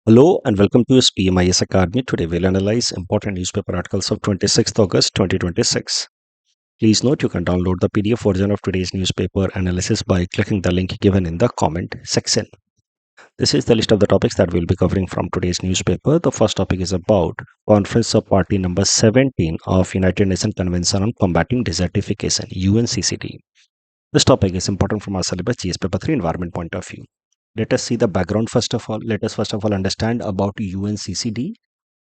Hello and welcome to SPMIS Academy. Today we'll analyze important newspaper articles of 26th August 2026. Please note you can download the PDF version of today's newspaper analysis by clicking the link given in the comment section. This is the list of the topics that we'll be covering from today's newspaper. The first topic is about Conference of Party number 17 of United Nations Convention on Combating Desertification, UNCCD. This topic is important from our syllabus GS Paper 3 environment point of view. Let us see the background first of all. Let us first of all understand about UNCCD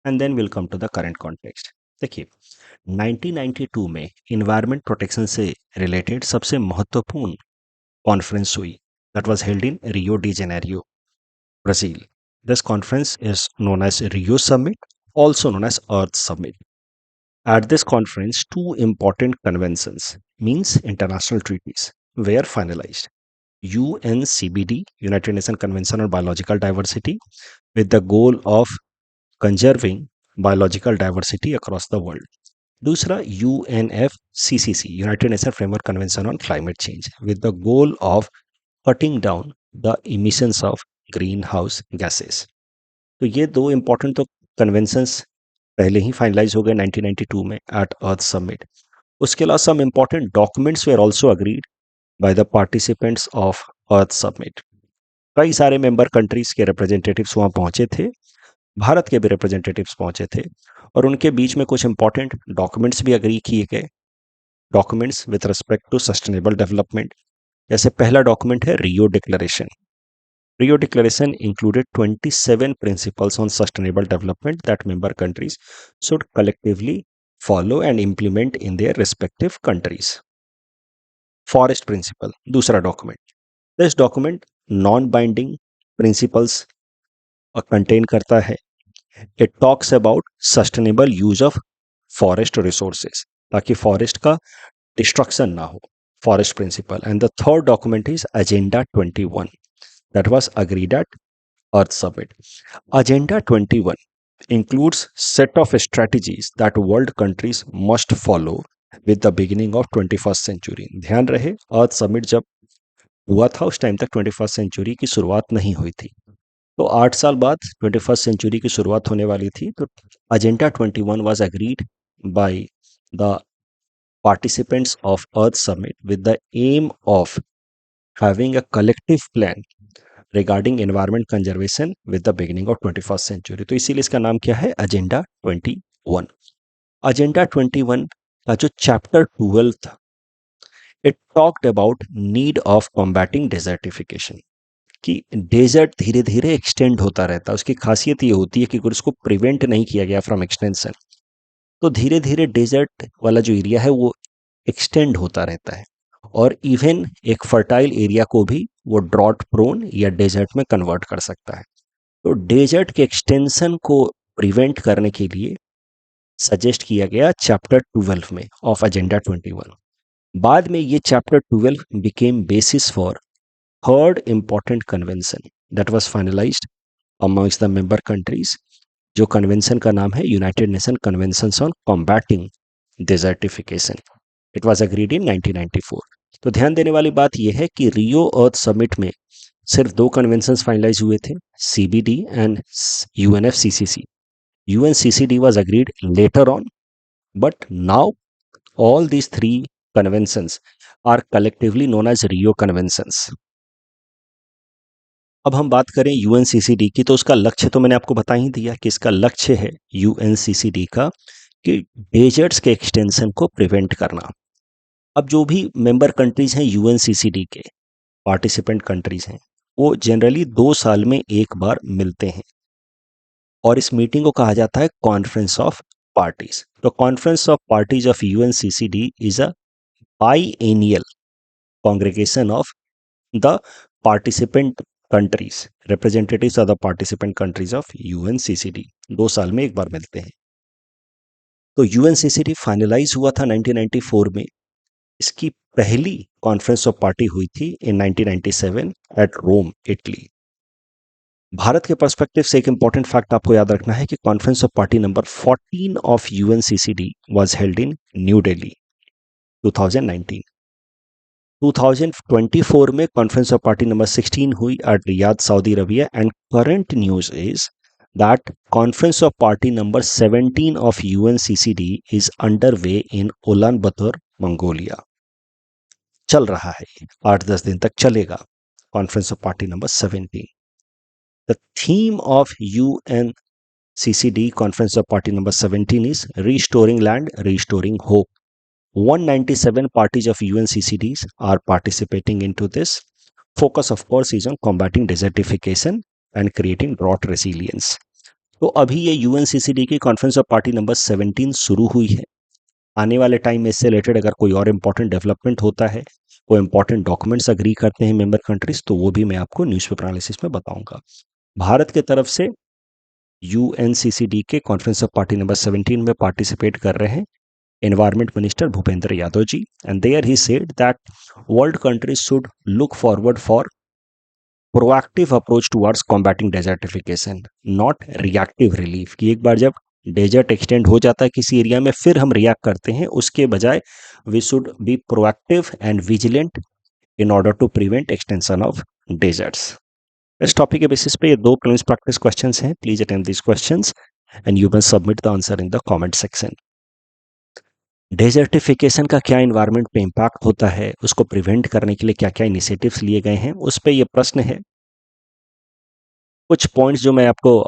and then we'll come to the current context. देखिए 1992 में environment protection से related सबसे महत्वपूर्ण conference हुई that was held in Rio de Janeiro Brazil. This conference is known as Rio summit, also known as Earth Summit. At this conference, two important conventions, means international treaties, were finalized. UNCBD, United Nations Convention on Biological Diversity, with the goal of conserving biological diversity across the world. दूसरा UNFCCC, United Nations Framework Convention on Climate Change, with the goal of cutting down the emissions of greenhouse gases. तो ये दो important तो conventions पहले ही finalise हो गए 1992 में eight अर्थ Summit. उसके अलावा some important documents were also agreed by the participants of Earth Summit. कई सारे मेंबर कंट्रीज के रिप्रेजेंटेटिव्स वहां पहुंचे थे, भारत के भी रिप्रेजेंटेटिव्स पहुंचे थे और उनके बीच में कुछ इंपॉर्टेंट डॉक्यूमेंट्स भी अग्री किए गए. Documents with respect to sustainable development, जैसे पहला डॉक्यूमेंट है Rio Declaration. Rio Declaration included 27 principles on sustainable development that member countries should collectively follow and implement in their respective countries. Forest Principle, दूसरा document. This document non-binding principles contain करता है. It talks about sustainable use of forest resources, ताकि forest का destruction ना हो. Forest Principle. And the third document is Agenda 21. That was agreed at Earth Summit. Agenda 21 includes set of strategies that world countries must follow with the beginning of 21st century. ध्यान रहे अर्थ summit जब हुआ था उस time तक 21st century की शुरुआत नहीं हुई थी, तो 8 साल बाद 21st सेंचुरी की शुरुआत होने वाली थी. तो agenda 21 was agreed by the participants of Earth Summit with the aim of having a collective plan regarding environment conservation with the beginning of 21st century. तो इसीलिए इसका नाम क्या है, एजेंडा 21. एजेंडा 21 का जो चैप्टर 12 था, it talked about need of combating desertification, कि डेजर्ट धीरे धीरे एक्सटेंड होता रहता है. उसकी खासियत ये होती है कि अगर उसको प्रिवेंट नहीं किया गया फ्रॉम एक्सटेंशन, तो धीरे धीरे डेजर्ट वाला जो एरिया है वो एक्सटेंड होता रहता है और इवन एक फर्टाइल एरिया को भी वो ड्रॉट प्रोन या डेजर्ट में कन्वर्ट कर सकता है. तो डेजर्ट के एक्सटेंशन को प्रिवेंट करने के लिए सजेस्ट किया गया चैप्टर 12 में ऑफ एजेंडा 21. बाद में ये chapter 12 became basis for third important convention that was finalised amongst the member countries, जो कन्वेंशन का नाम है United Nation Convention on Combating Desertification. It was agreed in 1994. तो ध्यान देने वाली बात यह है कि रियो अर्थ समिट में सिर्फ दो कन्वेंशंस फाइनलाइज हुए थे, CBD and UNFCCC. UNCCD was agreed later on, but now all these three conventions are collectively known as Rio conventions. अब हम बात करें यूएनसीसीडी की, तो उसका लक्ष्य तो मैंने आपको बता ही दिया कि इसका लक्ष्य है यूएनसीसीडी का कि डेजर्ट्स के एक्सटेंशन को प्रिवेंट करना. अब जो भी मेंबर कंट्रीज हैं यूएनसीसीडी के, पार्टिसिपेंट कंट्रीज हैं, वो जनरली 2 साल में एक बार मिलते हैं और इस मीटिंग को कहा जाता है कॉन्फ्रेंस ऑफ पार्टीज. तो conference of parties of UNCCD is a biennial congregation of the participant countries, representatives of the participant countries of UNCCD. 2 साल में एक बार मिलते हैं. तो यूएनसीसीडी फाइनलाइज हुआ था 1994 में. इसकी पहली कॉन्फ्रेंस ऑफ पार्टी हुई थी इन 1997 एट रोम, इटली. भारत के पर्सपेक्टिव से एक इंपॉर्टेंट फैक्ट आपको याद रखना है कि conference of party number 14 of UNCCD was held in New Delhi 2019. 2024 में कॉन्फ्रेंस ऑफ पार्टी नंबर 16 हुई at Riyadh, Saudi Arabia. And current news is that Conference of Party number 17 of UNCCD is underway in Ulaanbaatar, Mongolia. चल रहा है, 8-10 दिन तक चलेगा. Conference of Party number 17. The theme of UNCCD Conference of Party number 17 is Restoring Land, Restoring Hope. 197 parties of UNCCDs are participating into this. Focus, of course, is on combating desertification and creating drought resilience. तो अभी ये UNCCD की conference of party number 17 शुरू हुई है. आने वाले time में इससे रिलेटेड अगर कोई और इम्पोर्टेंट डेवलपमेंट होता है, कोई इम्पोर्टेंट डॉक्यूमेंट्स अग्री करते हैं मेंबर कंट्रीज, तो वो भी मैं आपको न्यूज़पेपर एनालिसिस में बताऊंगा. भारत के तरफ से यूएनसीसीडी के कॉन्फ्रेंस ऑफ पार्टी नंबर 17 में पार्टिसिपेट कर रहे हैं environment minister Bhupender Yadav ji, and there he said that world countries should look forward for proactive approach towards combating desertification, not reactive relief. कि एक बार जब डेजर्ट एक्सटेंड हो जाता है किसी एरिया में फिर हम रिएक्ट करते हैं, उसके बजाय we should be proactive and vigilant in order to prevent extension of deserts. इस टॉपिक के बेसिस पे ये 2 प्रीलिम्स प्रैक्टिस क्वेश्चंस हैं. Please attempt these questions and you can submit the answer in the comment section. Desertification का क्या environment पे impact होता है, उसको प्रिवेंट करने के लिए क्या क्या इनिशिएटिव्स लिए गए हैं, उस पे ये प्रश्न है. कुछ पॉइंट्स जो मैं आपको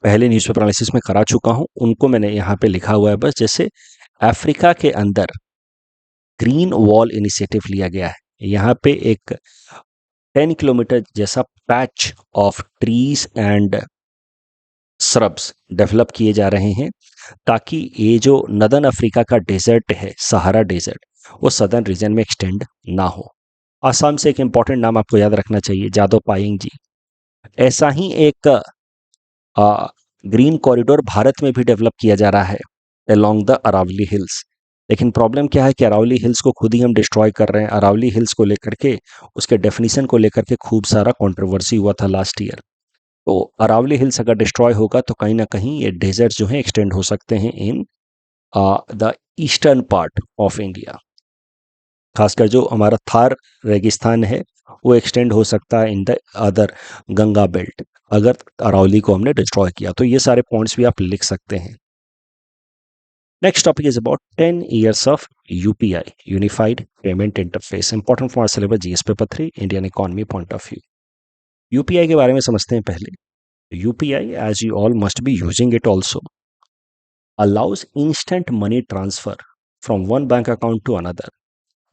पहले न्यूज़पेपर एनालिसिस में करा चुका हूं, उनको मैंने यहाँ पे लिखा हुआ है बस. जैसे अफ्रीका के अंदर ग्रीन वॉल इनिशिएटिव लिया गया है. यहाँ पे एक 10 किलोमीटर जैसा patch of trees and shrubs develop किए जा रहे हैं, ताकि ये जो नदर्न अफ्रीका का डेजर्ट है, सहारा डेजर्ट, वो सदर्न रीजन में एक्सटेंड ना हो. आसाम से एक इंपॉर्टेंट नाम आपको याद रखना चाहिए, जादव पायेंग जी. ऐसा ही एक ग्रीन कॉरिडोर भारत में भी डेवलप किया जा रहा है अलोंग द अरावली हिल्स. लेकिन प्रॉब्लम क्या है कि अरावली हिल्स को खुद ही हम डिस्ट्रॉय कर रहे हैं. अरावली हिल्स को लेकर के, उसके डेफिनेशन को लेकर के खूब सारा कंट्रोवर्सी हुआ था लास्ट ईयर. तो अरावली हिल्स अगर डिस्ट्रॉय होगा तो कहीं ना कहीं ये डेजर्ट जो है एक्सटेंड हो सकते हैं in the eastern part of India. खासकर जो हमारा थार रेगिस्तान है वो एक्सटेंड हो सकता है in the other Ganga belt, अगर अरावली को हमने डिस्ट्रॉय किया. तो ये सारे पॉइंट्स भी आप लिख सकते हैं. Next topic is about 10 years of UPI, unified payment interface. Important for syllabus GS paper 3, Indian economy point of view. UPI के बारे में समझते हैं पहले. UPI, as you all must be using it also, allows instant money transfer from one bank account to another.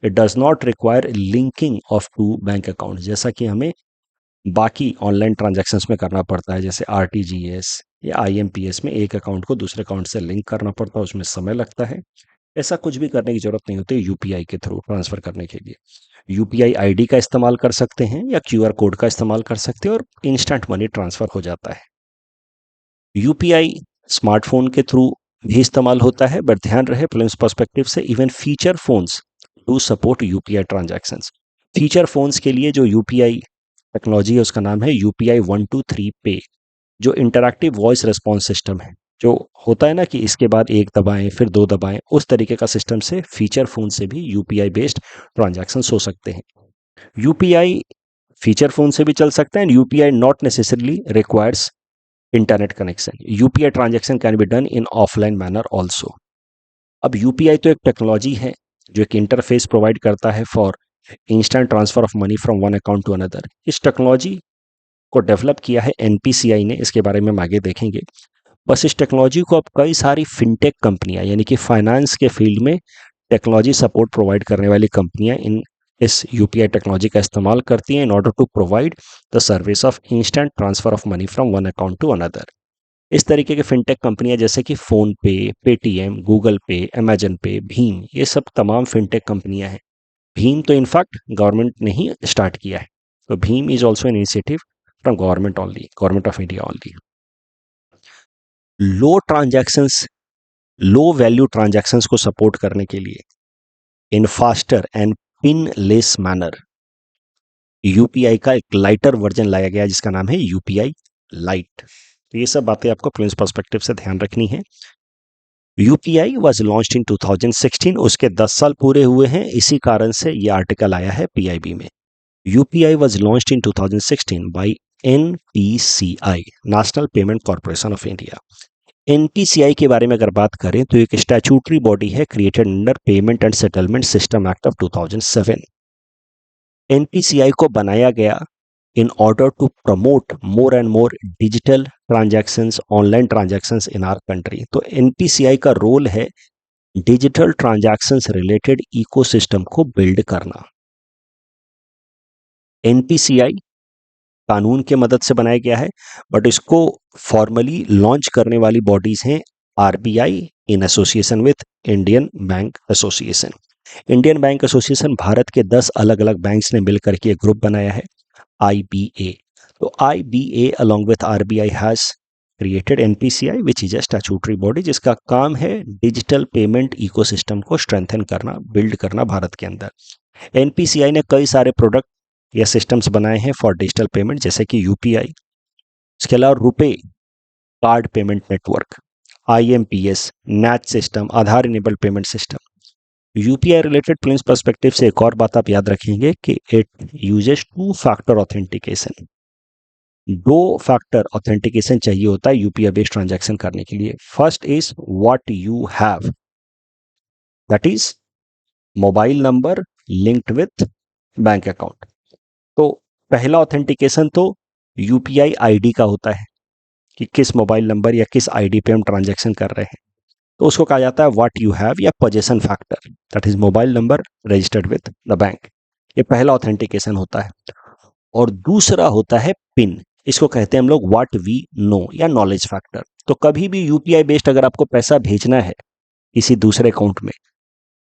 It does not require linking of two bank accounts, जैसा कि हमें बाकी ऑनलाइन ट्रांजैक्शंस में करना पड़ता है, जैसे आरटीजीएस या आईएमपीएस में एक अकाउंट को दूसरे अकाउंट से लिंक करना पड़ता है, उसमें समय लगता है. ऐसा कुछ भी करने की जरूरत नहीं होती यूपीआई के थ्रू ट्रांसफर करने के लिए. यूपीआई आईडी का इस्तेमाल कर सकते हैं या क्यूआर कोड का इस्तेमाल कर सकते हैं और इंस्टेंट मनी ट्रांसफर हो जाता है. यूपीआई स्मार्टफोन के थ्रू भी इस्तेमाल होता है, बट ध्यान रहे प्रीलिम्स पर्सपेक्टिव से even feature phones to support UPI transactions. Feature phones के लिए जो यूपीआई टेक्नोलॉजी है उसका नाम है यूपीआई 123 पे, जो इंटरैक्टिव वॉइस रिस्पॉन्स सिस्टम है. जो होता है ना कि इसके बाद एक दबाएं फिर 2 दबाएं, उस तरीके का सिस्टम से फीचर फोन से भी यूपीआई बेस्ड ट्रांजैक्शंस हो सकते हैं. यूपीआई फीचर फोन से भी चल सकता है and UPI not necessarily requires internet connection. UPI transaction can be done in offline manner also. अब यूपीआई तो एक टेक्नोलॉजी है जो एक इंटरफेस प्रोवाइड करता है for instant transfer of money from one account to another. इस टेक्नोलॉजी को डेवलप किया है एनपीसीआई ने, इसके बारे में हम आगे देखेंगे. बस इस टेक्नोलॉजी को अब कई सारी फिनटेक कंपनियां, यानी कि फाइनेंस के फील्ड में टेक्नोलॉजी सपोर्ट प्रोवाइड करने वाली कंपनियां इस यूपीआई टेक्नोलॉजी का इस्तेमाल करती हैं in order to provide the service of instant transfer of money from one account to another. इस तरीके के फिनटेक कंपनियां जैसे कि फोन पे, पेटीएम, गूगल पे, अमेजन पे, भीम, ये सब तमाम फिनटेक कंपनियां हैं. भीम तो इनफैक्ट गवर्नमेंट ने ही स्टार्ट किया है. तो Bhim is also an initiative from government only, government of India only. Low value transactions को सपोर्ट करने के लिए इन faster and pin less manner UPI का एक लाइटर वर्जन लाया गया जिसका नाम है यूपीआई लाइट. तो ये सब बातें आपको प्रिलिम्स पर्सपेक्टिव से ध्यान रखनी है. यूपीआई वाज लॉन्च्ड इन 2016, उसके 10 साल पूरे हुए हैं, इसी कारण से ये आर्टिकल आया है पीआईबी में. UPI was launched in 2016 by NPCI, National Payment Corporation of India. NPCI के बारे में अगर बात करें तो एक स्टैट्यूटरी बॉडी है created under Payment and Settlement System Act of 2007। NPCI को बनाया गया in order to promote more and more digital transactions, online transactions in our country। तो एनपीसीआई का रोल है डिजिटल ट्रांजैक्शंस रिलेटेड इकोसिस्टम को build करना। NPCI कानून के मदद से बनाया गया है, बट इसको फॉर्मली लॉन्च करने वाली बॉडीज हैं RBI in association with Indian bank association. Indian bank association Bharat के 10 अलग अलग बैंक्स ने मिलकर के एक ग्रुप बनाया है, IBA। तो IBA along with RBI has created NPCI which is a statutory body जिसका काम है डिजिटल पेमेंट इकोसिस्टम को स्ट्रेंथन करना, बिल्ड करना भारत के अंदर। NPCI ने कई सारे प्रोडक्ट या सिस्टम्स बनाए हैं फॉर डिजिटल पेमेंट, जैसे कि यूपीआई, इसके अलावा RuPay card payment network, IMPS, NACH system, Aadhaar enabled payment system. UPI related plans perspective से एक और बात आप याद रखेंगे कि it uses 2 factor authentication. 2 factor authentication चाहिए होता है यूपीआई बेस्ड ट्रांजैक्शन करने के लिए। First is what you have, that is mobile number linked with bank account. तो पहला ऑथेंटिकेशन तो यूपीआई आईडी का होता है कि किस मोबाइल नंबर या किस आईडी पे हम ट्रांजैक्शन कर रहे हैं, तो उसको कहा जाता है व्हाट यू हैव या possession factor, that is mobile number registered with the bank. ये पहला ऑथेंटिकेशन होता है। और दूसरा होता है पिन, इसको कहते हैं हम लोग व्हाट वी नो या नॉलेज फैक्टर। तो कभी भी यूपीआई बेस्ड अगर आपको पैसा भेजना है किसी दूसरे अकाउंट में,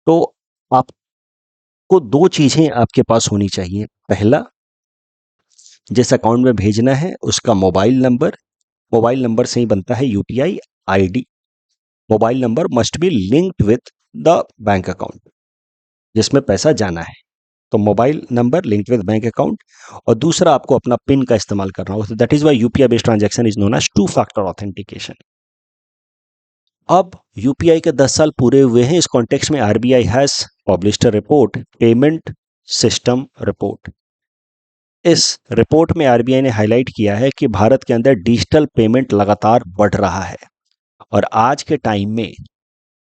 तो आपको 2 चीजें आपके पास होनी चाहिए। पहला, जिस अकाउंट में भेजना है उसका मोबाइल नंबर से ही बनता है UPI ID. Mobile number must be linked with the bank account जिसमें पैसा जाना है, तो mobile number linked with bank account. और दूसरा, आपको अपना पिन का इस्तेमाल करना होगा। That is why UPI based transaction is known as 2 factor authentication. अब यूपीआई के 10 साल पूरे हुए हैं, इस कॉन्टेक्स्ट में RBI has published a report, payment system report. इस रिपोर्ट में आरबीआई ने हाईलाइट किया है कि भारत के अंदर डिजिटल पेमेंट लगातार बढ़ रहा है, और आज के टाइम में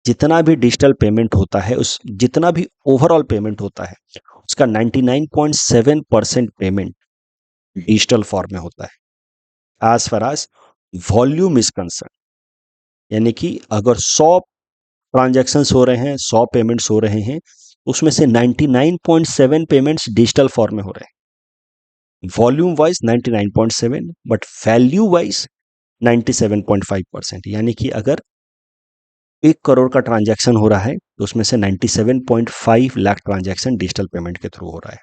जितना भी डिजिटल पेमेंट होता है, उस जितना भी ओवरऑल पेमेंट होता है, उसका 99.7% पेमेंट डिजिटल फॉर्म में होता है as far as volume is concern. यानी कि अगर 100 ट्रांजैक्शंस हो रहे हैं, 100 पेमेंट्स हो रहे हैं, उसमें से 99.7 पेमेंट्स डिजिटल फॉर्म में हो रहे हैं। Volume wise 99.7, but value wise 97.5%। यानी कि अगर 1 करोड़ का ट्रांजैक्शन हो रहा है तो उसमें से 97.5 लाख ट्रांजैक्शन डिजिटल पेमेंट के थ्रू हो रहा है।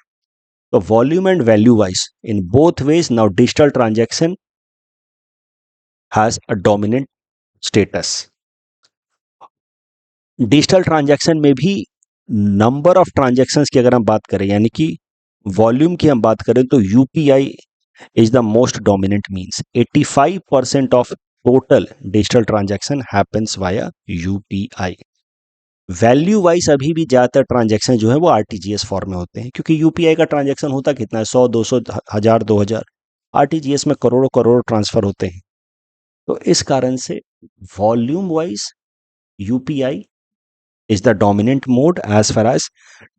तो volume and value wise in both ways now digital transaction has a dominant status. Digital transaction में भी नंबर ऑफ ट्रांजैक्शंस की अगर हम बात करें, यानी कि वॉल्यूम की हम बात करें, तो UPI is the most dominant means. 85% of total digital transaction happens via UPI. Value wise अभी भी ज्यादातर ट्रांजैक्शन जो है वो आरटीजीएस फॉर्म में होते हैं, क्योंकि यूपीआई का ट्रांजैक्शन होता कितना है, 100, 200, 1000, 2000। आरटीजीएस में करोड़ों करोड़ ट्रांसफर होते हैं। तो इस कारण से volume wise UPI is the dominant mode as far as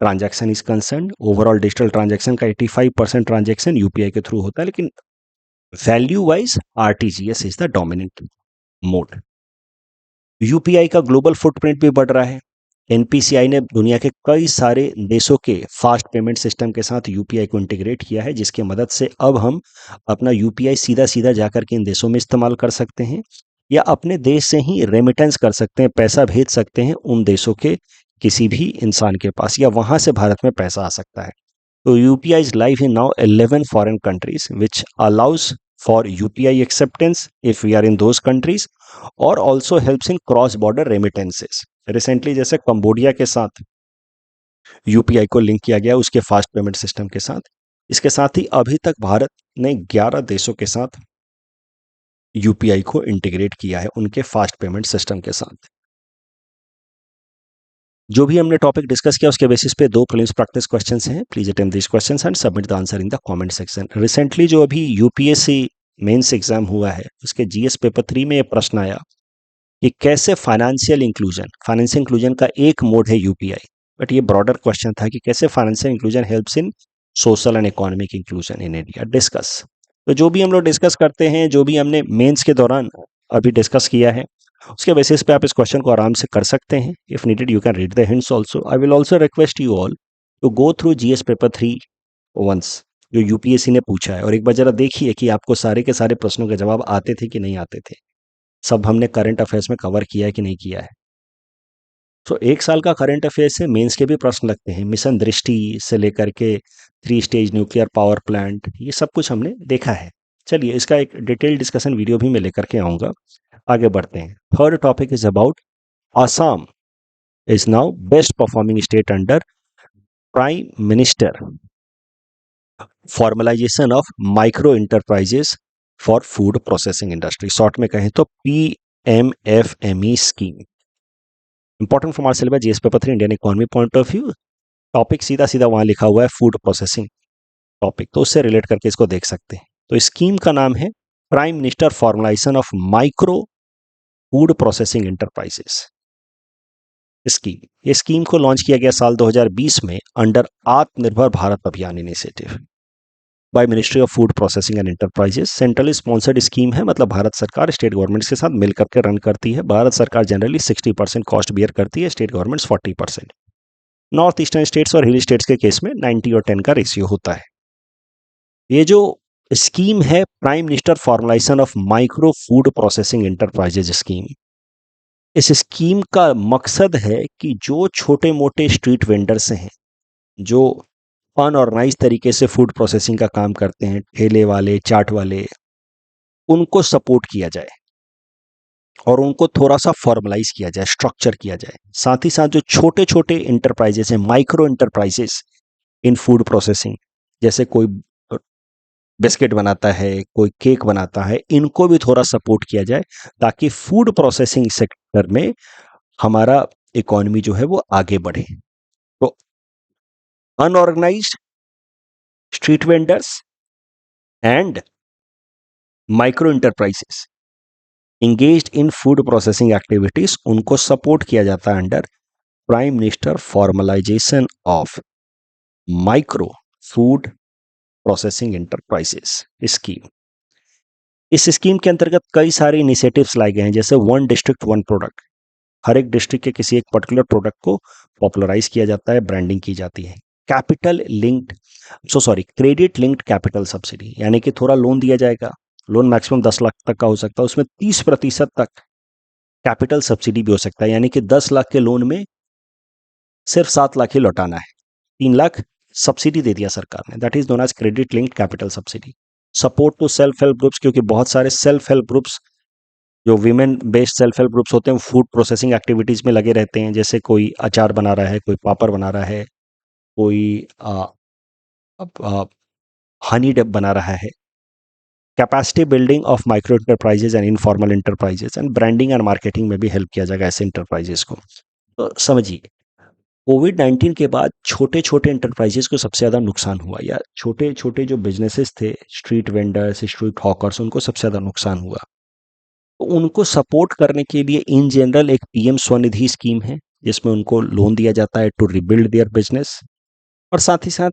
transaction is concerned। Overall digital transaction का 85% ट्रांजैक्शन यूपीआई के थ्रू होता है, लेकिन value wise RTGS is the dominant mode. UPI का ग्लोबल फुटप्रिंट भी बढ़ रहा है। एनपीसीआई ने दुनिया के कई सारे देशों के फास्ट पेमेंट सिस्टम के साथ यूपीआई को इंटीग्रेट किया है, जिसके मदद से अब हम अपना यूपीआई सीधा सीधा जाकर के इन देशों में इस्तेमाल कर सकते हैं, या अपने देश से ही रेमिटेंस कर सकते हैं, पैसा भेज सकते हैं उन देशों के किसी भी इंसान के पास, या वहां से भारत में पैसा आ सकता है। तो UPI is live in now 11 foreign countries which allows for UPI acceptance if we are in those countries, और also helps in cross border remittances. Recently जैसे कंबोडिया के साथ यूपीआई को लिंक किया गया उसके फास्ट पेमेंट सिस्टम के साथ। इसके साथ ही अभी तक भारत ने 11 देशों के साथ यूपीआई को इंटीग्रेट किया है उनके फास्ट पेमेंट सिस्टम के साथ। जो भी हमने टॉपिक डिस्कस किया उसके बेसिस पे 2 प्रीलिम्स प्रैक्टिस क्वेश्चंस हैं। Please attempt this questions and submit the answer in the comment section. Recently जो अभी यूपीएससी मेंस एग्जाम हुआ है उसके जीएस पेपर 3 में ये प्रश्न आया कि कैसे फाइनेंशियल इंक्लूजन का एक मोड है यूपीआई, बट ये ब्रॉडर क्वेश्चन था कि कैसे financial inclusion helps in social and economic inclusion in India. Discuss, तो जो भी हम लोग डिस्कस करते हैं, जो भी हमने मेंस के दौरान अभी डिस्कस किया है, उसके बेसिस पे आप इस क्वेश्चन को आराम से कर सकते हैं। If needed you can read the hints also. I will also request you all to go through GS paper 3 once, जो यूपीएससी ने पूछा है, और एक बार जरा देखिए कि आपको सारे के सारे प्रश्नों के जवाब आते थे कि नहीं आते थे, सब हमने करंट अफेयर्स में कवर किया है कि नहीं किया है। तो एक साल का करंट अफेयर्स से मेंस के भी प्रश्न लगते हैं, मिशन दृष्टि से लेकर के 3 स्टेज न्यूक्लियर पावर प्लांट, ये सब कुछ हमने देखा है। चलिए इसका एक डिटेल डिस्कशन वीडियो भी मैं लेकर के आऊंगा। आगे बढ़ते हैं। Third topic is about Assam is now best performing state under Prime Minister formalization of micro enterprises for food processing industry, short में कहें तो PMFME scheme. Important for our syllabus GS paper 3 Indian economy point of view. Topic सीधा सीधा वहां लिखा हुआ है food processing topic, तो उससे रिलेट करके इसको देख सकते हैं। तो स्कीम का नाम है Prime minister formalisation of micro food processing Enterprises Scheme. ये स्कीम को लॉन्च किया गया साल 2020 में under Atmanirbhar Bharat Abhiyan initiative by Ministry of Food Processing and Enterprises. Centrally sponsored scheme है, मतलब भारत सरकार स्टेट गवर्नमेंट्स के साथ मिलकर के रन करती है। भारत सरकार जनरली 60% कॉस्ट बियर करती है, state governments 40%। North eastern states और हिल स्टेट्स के केस में 90 और 10 का रेशियो होता है। ये जो स्कीम है Prime minister formalisation of micro food Processing Enterprises Scheme, इस स्कीम का मकसद है कि जो छोटे मोटे स्ट्रीट वेंडर्स हैं, जो अनऑर्गेनाइज तरीके से फूड प्रोसेसिंग का काम करते हैं, ठेले वाले, चाट वाले, उनको सपोर्ट किया जाए और उनको थोड़ा सा फॉर्मलाइज किया जाए, स्ट्रक्चर किया जाए। साथ ही साथ जो छोटे छोटे इंटरप्राइजेस हैं, माइक्रो इंटरप्राइजेस इन फूड प्रोसेसिंग, जैसे कोई बिस्किट बनाता है, कोई केक बनाता है, इनको भी थोड़ा सपोर्ट किया जाए ताकि फूड प्रोसेसिंग सेक्टर में हमारा इकोनॉमी जो है वो आगे बढ़े। तो unorganised street vendors and micro enterprises engaged in food processing activities, उनको सपोर्ट किया जाता है under prime minister formalisation of micro food processing Enterprises scheme. इस स्कीम के अंतर्गत कई सारे इनिशिएटिव्स लाए गए हैं, जैसे वन डिस्ट्रिक्ट वन प्रोडक्ट। हर एक डिस्ट्रिक्ट के किसी एक पर्टिकुलर प्रोडक्ट को पॉपुलराइज किया जाता है, ब्रांडिंग की जाती है। क्रेडिट लिंक्ड कैपिटल सब्सिडी, यानी कि थोड़ा लोन दिया जाएगा। लोन मैक्सिमम 10 लाख तक का हो सकता है, उसमें 30% तक कैपिटल सब्सिडी भी हो सकता है, यानी कि 10 लाख के लोन में सिर्फ 7 लाख ही लौटाना है, 3 लाख सब्सिडी दे दिया सरकार ने। That is known as credit linked capital subsidy. Support to self help groups, क्योंकि बहुत सारे सेल्फ हेल्प ग्रुप्स, जो women based self help groups होते हैं, फूड प्रोसेसिंग एक्टिविटीज में लगे रहते हैं। जैसे कोई अचार बना रहा है, कोई पापड़ बना रहा है, कोई हनी डिप बना रहा है। Capacity building of micro enterprises and informal enterprises and branding and marketing में भी हेल्प किया जाएगा ऐसे इंटरप्राइजेज को। तो समझिए, कोविड-19 के बाद छोटे छोटे इंटरप्राइजेस को सबसे ज़्यादा नुकसान हुआ, या छोटे छोटे जो बिजनेसेस थे, स्ट्रीट वेंडर्स, स्ट्रीट हॉकर्स, उनको सबसे ज़्यादा नुकसान हुआ। तो उनको सपोर्ट करने के लिए इन जनरल एक पीएम स्वनिधि स्कीम है, जिसमें उनको लोन दिया जाता है टू रिबिल्ड देयर बिजनेस। और साथ ही साथ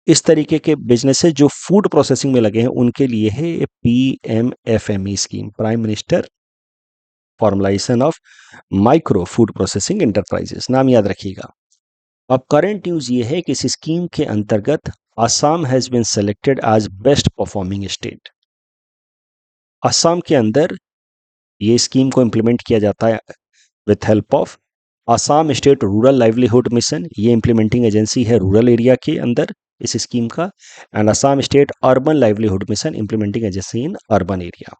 इस तरीके के बिजनेसेस जो फूड प्रोसेसिंग में लगे हैं, उनके लिए है PMFME scheme, prime minister formalisation of micro food processing enterprises, नाम याद रखिएगा। अब करंट न्यूज ये है कि इस स्कीम के अंतर्गत Assam has been selected as best performing state. Assam के अंदर ये स्कीम को इंप्लीमेंट किया जाता है with help of Assam state rural livelihood mission. ये इंप्लीमेंटिंग एजेंसी है रूरल एरिया के अंदर इस स्कीम का, and Assam state urban livelihood mission implementing agency in urban area.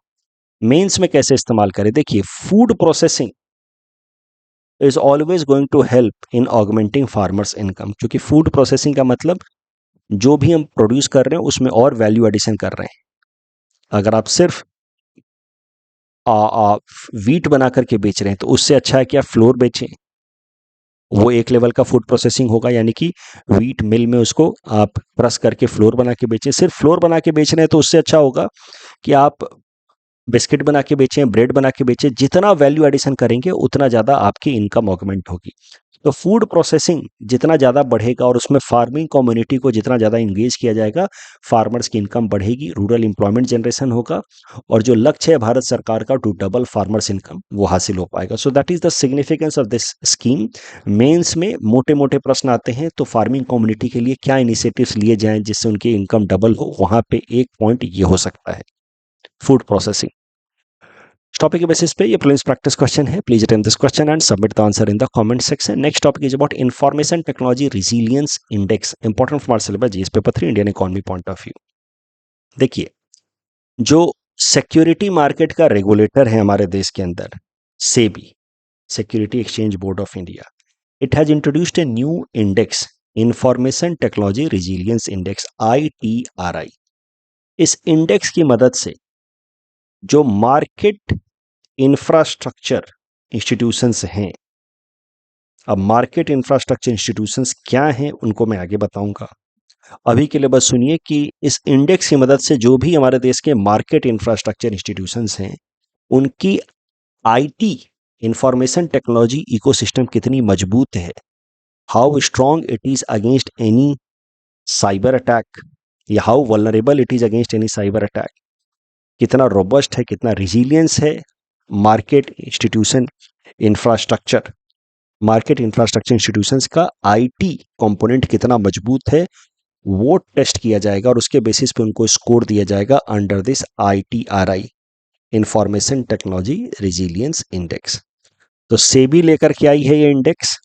Mains में कैसे इस्तेमाल करें, देखिए, food processing is always going to help in augmenting farmers income, क्योंकि फूड प्रोसेसिंग का मतलब जो भी हम प्रोड्यूस कर रहे हैं उसमें और वैल्यू एडिशन कर रहे हैं। अगर आप सिर्फ वीट बना करके बेच रहे हैं तो उससे अच्छा है कि आप फ्लोर बेचें, वो एक लेवल का फूड प्रोसेसिंग होगा, यानी कि व्हीट मिल में उसको आप क्रश करके फ्लोर बना के बेचें। सिर्फ फ्लोर बना के बेच रहे हैं तो उससे अच्छा होगा कि आप बिस्किट बना के बेचें, ब्रेड बना के बेचें। जितना वैल्यू एडिशन करेंगे उतना ज़्यादा आपकी इनकम ऑगमेंट होगी। तो फूड प्रोसेसिंग जितना ज़्यादा बढ़ेगा और उसमें फार्मिंग कम्युनिटी को जितना ज़्यादा इंगेज किया जाएगा, फार्मर्स की इनकम बढ़ेगी, रूरल एम्प्लॉयमेंट जनरेशन होगा, और जो लक्ष्य है भारत सरकार का टू डबल फार्मर्स इनकम, वो हासिल हो पाएगा। So that is the significance of this scheme. Mains में मोटे मोटे प्रश्न आते हैं, तो फार्मिंग कम्युनिटी के लिए क्या इनिशिएटिव्स लिए जाएं जिससे उनकी इनकम डबल हो, वहां पे एक पॉइंट ये हो सकता है, फूड प्रोसेसिंग। इस टॉपिक के बेसिस पे ये प्रीलिम्स प्रैक्टिस क्वेश्चन है। Please attempt this question and submit the answer in the comment section. Next topic is about information technology resilience index, important from our syllabus GS paper 3 Indian economy point of view. देखिए, जो security market का regulator है हमारे देश के अंदर, SEBI, security exchange board of India, it has introduced a new index, information technology resilience index, ITRI। इस index की मदद से जो मार्केट इंफ्रास्ट्रक्चर इंस्टीट्यूशंस हैं, अब मार्केट इंफ्रास्ट्रक्चर इंस्टीट्यूशंस क्या हैं उनको मैं आगे बताऊंगा। अभी के लिए बस सुनिए कि इस इंडेक्स की मदद से जो भी हमारे देश के मार्केट इंफ्रास्ट्रक्चर इंस्टीट्यूशंस हैं, उनकी आईटी, इंफॉर्मेशन टेक्नोलॉजी इकोसिस्टम कितनी मजबूत है, how strong it is against any cyber attack, या how vulnerable it is against any cyber attack, कितना रोबस्ट है, कितना रिजिलियंस है market institution infrastructure, market infrastructure institutions का आईटी कंपोनेंट कितना मजबूत है, वो टेस्ट किया जाएगा और उसके बेसिस पे उनको स्कोर दिया जाएगा under this ITRI, information technology resilience index. तो सेबी लेकर के आई है ये इंडेक्स।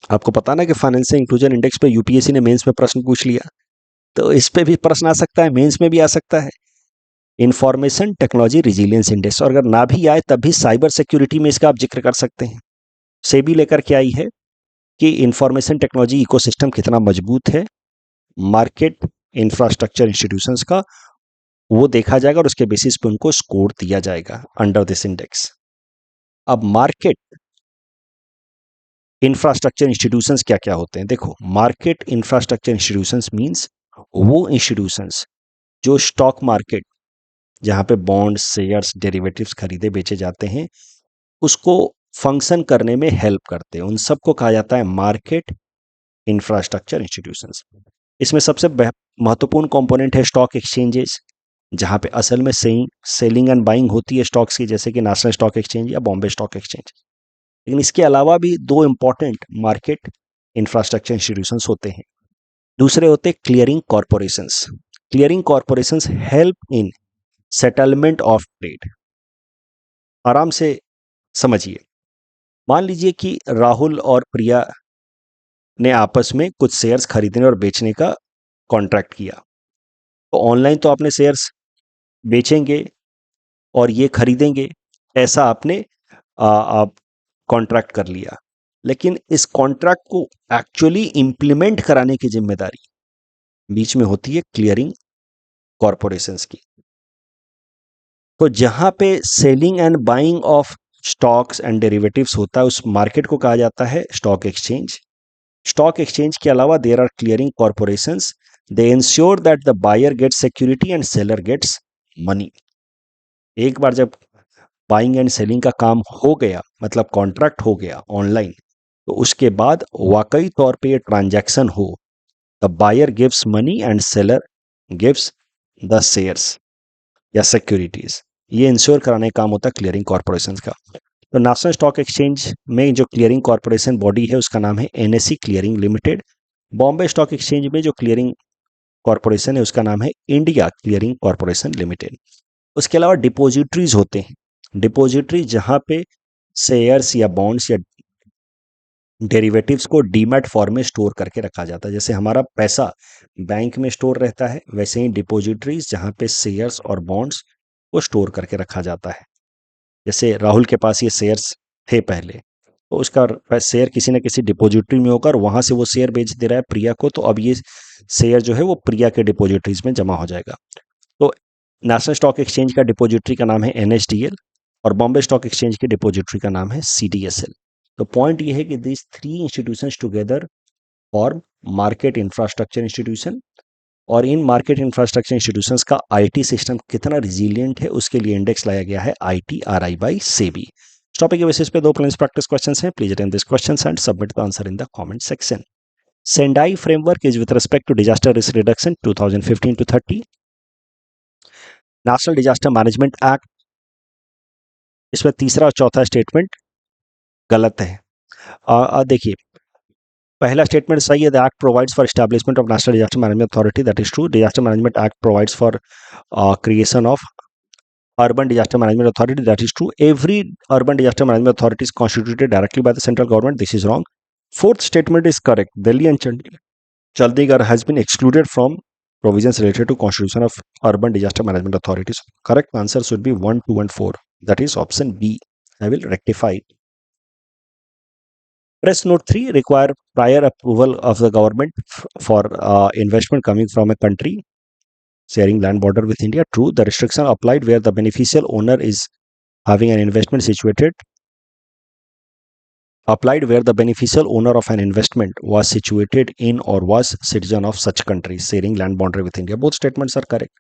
आपको पता ना कि फाइनेंशियल इंक्लूजन इंडेक्स पे यूपीएससी ने मेंस में प्रश्न पूछ लिया, तो इस पे भी प्रश्न आ सकता है, मेंस में भी आ सकता है। इंफॉर्मेशन टेक्नोलॉजी रिजिलियंस इंडेक्स, और अगर ना भी आए तब भी साइबर सिक्योरिटी में इसका आप जिक्र कर सकते हैं। सेबी लेकर के आई है कि इंफॉर्मेशन टेक्नोलॉजी इकोसिस्टम कितना मजबूत है मार्केट इंफ्रास्ट्रक्चर इंस्टीट्यूशंस का, वो देखा जाएगा और उसके बेसिस पे उनको स्कोर दिया जाएगा अंडर दिस इंडेक्स। अब मार्केट इंफ्रास्ट्रक्चर इंस्टीट्यूशंस क्या क्या होते हैं, देखो, मार्केट इंफ्रास्ट्रक्चर इंस्टीट्यूशंस मींस वो इंस्टीट्यूशंस जो स्टॉक मार्केट, जहां पे बॉन्ड्स, शेयर्स, डेरिवेटिव्स खरीदे बेचे जाते हैं, उसको फंक्शन करने में हेल्प करते हैं, उन सबको कहा जाता है मार्केट इंफ्रास्ट्रक्चर इंस्टीट्यूशंस। इसमें सबसे महत्वपूर्ण कंपोनेंट है स्टॉक एक्सचेंजेस, जहां पे असल में सेलिंग एंड बाइंग होती है स्टॉक्स की, जैसे कि नेशनल स्टॉक एक्सचेंज या बॉम्बे स्टॉक एक्सचेंज। लेकिन इसके अलावा भी दो इंपॉर्टेंट मार्केट इंफ्रास्ट्रक्चर इंस्टीट्यूशंस होते हैं। दूसरे होते हैं clearing corporations. Clearing corporations help in settlement of trade. आराम से समझिए, मान लीजिए कि राहुल और प्रिया ने आपस में कुछ शेयर्स खरीदने और बेचने का कॉन्ट्रैक्ट किया। तो ऑनलाइन तो आपने शेयर्स बेचेंगे और ये खरीदेंगे, ऐसा आपने आप कॉन्ट्रैक्ट कर लिया। लेकिन इस कॉन्ट्रैक्ट को एक्चुअली इंप्लीमेंट कराने की जिम्मेदारी बीच में होती है क्लियरिंग कॉरपोरेशंस की। तो जहां पे selling and buying of stocks and derivatives होता है, उस मार्केट को कहा जाता है स्टॉक एक्सचेंज। स्टॉक एक्सचेंज के अलावा there are clearing corporations, they ensure that the buyer gets security and seller gets money. एक बार जब बाइंग एंड सेलिंग का काम हो गया, मतलब कॉन्ट्रैक्ट हो गया ऑनलाइन, तो उसके बाद वाकई तौर पे ये ट्रांजैक्शन हो, the buyer gives money and seller gives the shares या सिक्योरिटीज, ये इंश्योर कराने का काम होता है क्लियरिंग कॉरपोरेशन का। तो नेशनल स्टॉक एक्सचेंज में जो क्लियरिंग कॉरपोरेशन बॉडी है उसका नाम है NSE clearing limited. Bombay stock exchange में जो क्लियरिंग कॉरपोरेशन है उसका नाम है इंडिया क्लियरिंग कॉरपोरेशन लिमिटेड। उसके अलावा डिपोजिटरीज होते हैं। डिपोजिटरी जहां पे शेयर्स या बॉन्ड्स या डेरिवेटिव्स को डीमैट फॉर्म में स्टोर करके रखा जाता है। जैसे हमारा पैसा बैंक में स्टोर रहता है, वैसे ही डिपोजिटरीज जहां पे शेयर्स और बॉन्ड्स को स्टोर करके रखा जाता है। जैसे राहुल के पास ये शेयर्स थे पहले, तो उसका शेयर किसी न किसी डिपोजिटरी में होकर वहां से वो शेयर बेच दे रहा है प्रिया को, तो अब ये शेयर जो है वो प्रिया के डिपोजिटरीज में जमा हो जाएगा। तो नेशनल स्टॉक एक्सचेंज का डिपोजिटरी का नाम है NSDL और बॉम्बे स्टॉक एक्सचेंज के डिपोजिटरी का नाम है CDSL। तो पॉइंट ये है कि this three institutions together form market infrastructure institution, और इन मार्केट इंफ्रास्ट्रक्चर इंस्टीट्यूशंस का आईटी सिस्टम कितना रिजिलियंट है उसके लिए इंडेक्स लाया गया है ITRI बाई सेबी। टॉपिक के बेसिस पे दो प्लेन्स प्रैक्टिस क्वेश्चंस हैं। Please attempt this questions and submit the answer in the comment section. Sendai framework is with respect to disaster risk reduction 2015 to 30। National disaster management act, इसमें तीसरा और चौथा statement गलत है। देखिए, पहला स्टेटमेंट सही है, the act provides for establishment of national disaster management authority, that is true. Disaster management act provides for creation of urban disaster management authority, that is true. Every urban disaster management authority is constituted directly by the central government, this is wrong. Fourth statement is correct, Delhi and Chandigarh has been excluded from provisions related to constitution of urban disaster management authorities. Correct answer should be 1, 2 and 4, that is option B. I will rectify it. Press note 3, require prior approval of the government for investment coming from a country sharing land border with India. True. The restriction applied where the beneficial owner is having an investment situated, applied where the beneficial owner of an investment was situated in or was citizen of such country sharing land boundary with India. Both statements are correct.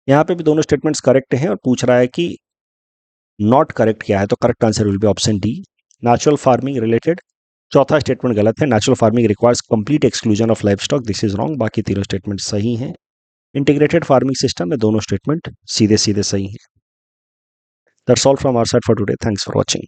यहाँ पे भी दोनों statements correct हैं और पूछ रहा है कि नॉट करेक्ट क्या है, तो correct answer will be option D, natural farming related. चौथा स्टेटमेंट गलत है, natural farming requires complete exclusion of life stock, this is wrong. बाकी तीनों स्टेटमेंट सही हैं। इंटीग्रेटेड फार्मिंग सिस्टम में दोनों स्टेटमेंट सीधे सीधे सही हैं। That's all from our side for today, thanks for watching.